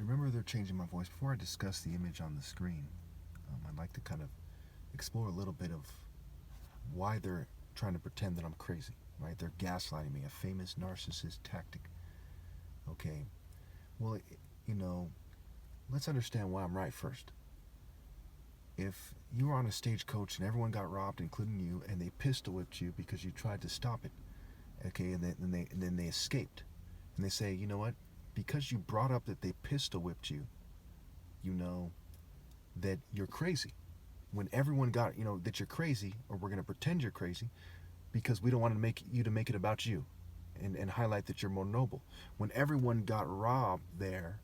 remember they're changing my voice. Before I discuss the image on the screen, I'd like to kind of explore a little bit of why they're trying to pretend that I'm crazy, right? They're gaslighting me, a famous narcissist tactic. Okay, well, let's understand why I'm right first. If you were on a stagecoach and everyone got robbed, including you, and they pistol whipped you because you tried to stop it, okay, and then they escaped, and they say, you know what? Because you brought up that they pistol whipped you, you know that you're crazy. When everyone got, that you're crazy, or we're going to pretend you're crazy, because we don't want to make it about you, and highlight that you're more noble. When everyone got robbed there,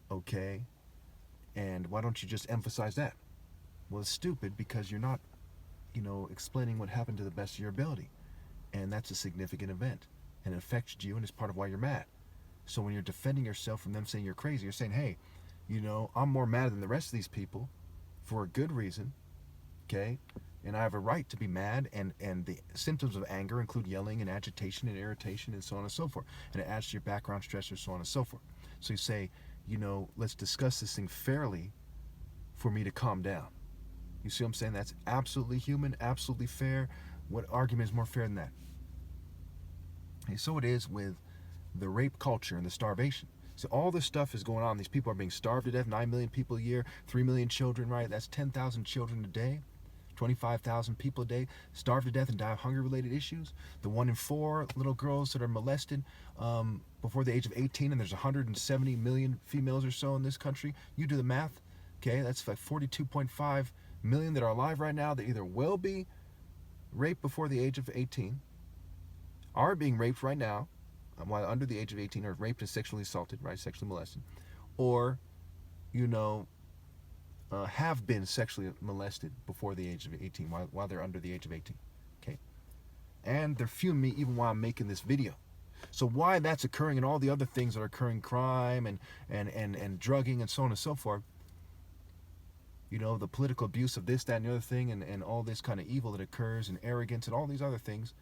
okay, and why don't you just emphasize that? Well, it's stupid because you're not, explaining what happened to the best of your ability, and that's a significant event, and it affects you, and it's part of why you're mad. So when you're defending yourself from them saying you're crazy, you're saying, hey, I'm more mad than the rest of these people for a good reason, okay? And I have a right to be mad, and the symptoms of anger include yelling and agitation and irritation and so on and so forth. And it adds to your background stressors, so on and so forth. So you say, let's discuss this thing fairly for me to calm down. You see what I'm saying? That's absolutely human, absolutely fair. What argument is more fair than that? And so it is with the rape culture and the starvation. So all this stuff is going on. These people are being starved to death, 9 million people a year, 3 million children, right? That's 10,000 children a day, 25,000 people a day starved to death and die of hunger-related issues. The 1 in 4 little girls that are molested before the age of 18, and there's 170 million females or so in this country. You do the math, okay? That's like 42.5 million that are alive right now that either will be raped before the age of 18, are being raped right now, while under the age of 18, or raped and sexually assaulted, right, sexually molested, or, have been sexually molested before the age of 18, while they're under the age of 18, okay? And they're viewing me even while I'm making this video. So why that's occurring and all the other things that are occurring, crime and drugging and so on and so forth, the political abuse of this, that, and the other thing, and all this kind of evil that occurs, and arrogance and all these other things,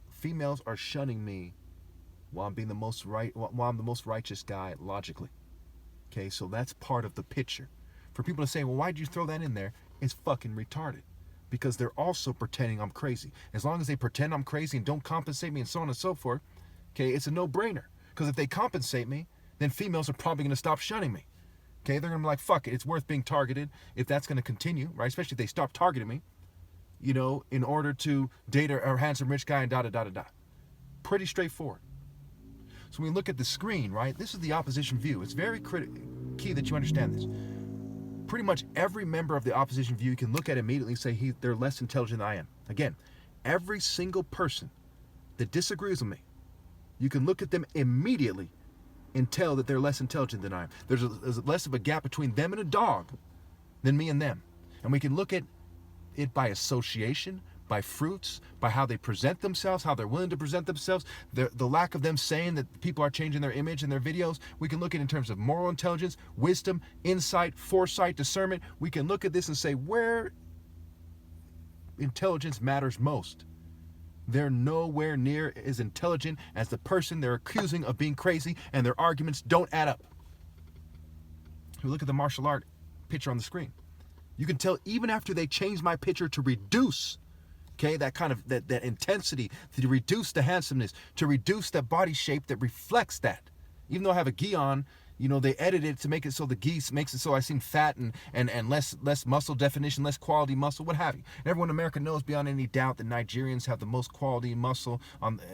females are shunning me while I'm being while I'm the most righteous guy logically. Okay, so that's part of the picture. For people to say, well, why'd you throw that in there? It's fucking retarded. Because they're also pretending I'm crazy. As long as they pretend I'm crazy and don't compensate me and so on and so forth, okay, it's a no-brainer. Because if they compensate me, then females are probably going to stop shunning me. Okay, they're going to be like, fuck it, it's worth being targeted if that's going to continue, right? Especially if they stop targeting me, in order to date a handsome rich guy and da-da-da-da-da. Pretty straightforward. So when we look at the screen, right, this is the opposition view. It's very key that you understand this. Pretty much every member of the opposition view, you can look at immediately and say they're less intelligent than I am. Again, every single person that disagrees with me, you can look at them immediately and tell that they're less intelligent than I am. There's less of a gap between them and a dog than me and them. And we can look at it by association, by fruits, by how they present themselves, how they're willing to present themselves, the lack of them saying that people are changing their image in their videos. We can look at it in terms of moral intelligence, wisdom, insight, foresight, discernment. We can look at this and say where intelligence matters most. They're nowhere near as intelligent as the person they're accusing of being crazy, and their arguments don't add up. We look at the martial art picture on the screen. You can tell even after they change my picture to reduce, okay, that kind of that intensity, to reduce the handsomeness, to reduce that body shape that reflects that. Even though I have a gi on, they edit it to make it so the gi makes it so I seem fat and less muscle definition, less quality muscle, what have you. And everyone in America knows beyond any doubt that Nigerians have the most quality muscle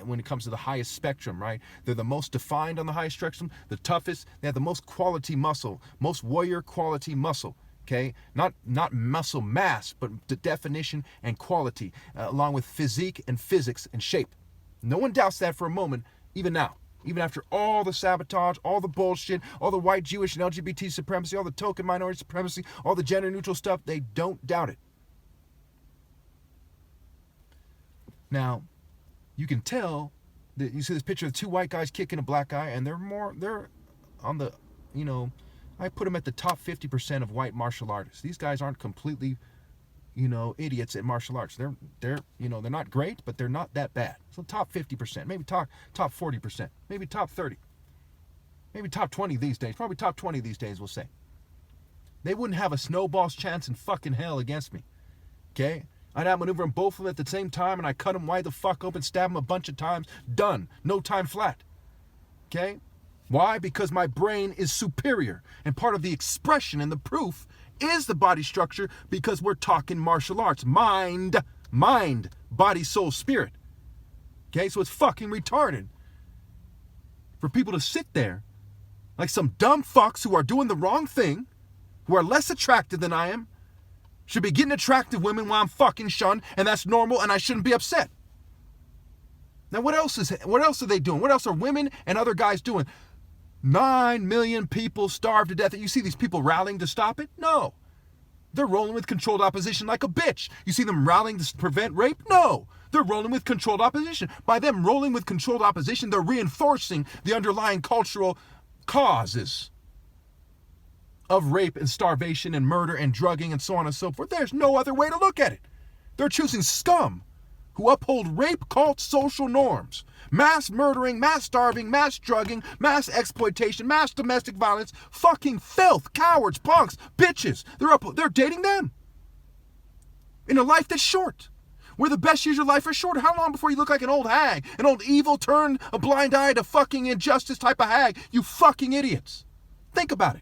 when it comes to the highest spectrum, right? They're the most defined on the highest spectrum, the toughest. They have the most quality muscle, most warrior quality muscle. Okay, not muscle mass, but the definition and quality, along with physique and physics and shape. No one doubts that for a moment, even now. Even after all the sabotage, all the bullshit, all the white Jewish and LGBT supremacy, all the token minority supremacy, all the gender neutral stuff, they don't doubt it. Now, you can tell that you see this picture of 2 white guys kicking a black guy, and they're on the, I put them at the top 50% of white martial artists. These guys aren't completely, idiots at martial arts. They're not great, but they're not that bad. So top 50%, maybe top 40%, maybe top 30. maybe top 20 these days, probably top 20 these days, we'll say. They wouldn't have a snowball's chance in fucking hell against me. Okay? I'd outmaneuver them both of them at the same time, and I cut them wide the fuck open, stab them a bunch of times. Done. No time flat. Okay? Why? Because my brain is superior. And part of the expression and the proof is the body structure, because we're talking martial arts. Mind, body, soul, spirit. Okay? So it's fucking retarded for people to sit there like some dumb fucks who are doing the wrong thing, who are less attractive than I am, should be getting attractive women while I'm fucking shunned, and that's normal, and I shouldn't be upset. Now what else are they doing? What else are women and other guys doing? 9 million people starved to death. You see these people rallying to stop it? No. They're rolling with controlled opposition like a bitch. You see them rallying to prevent rape? No. They're rolling with controlled opposition. By them rolling with controlled opposition, they're reinforcing the underlying cultural causes of rape and starvation and murder and drugging and so on and so forth. There's no other way to look at it. They're choosing scum who uphold rape cult social norms. Mass murdering, mass starving, mass drugging, mass exploitation, mass domestic violence, fucking filth, cowards, punks, bitches. They're dating them in a life that's short, where the best years of your life are short. How long before you look like an old hag, an old evil, turn a blind eye to fucking injustice type of hag? You fucking idiots. Think about it.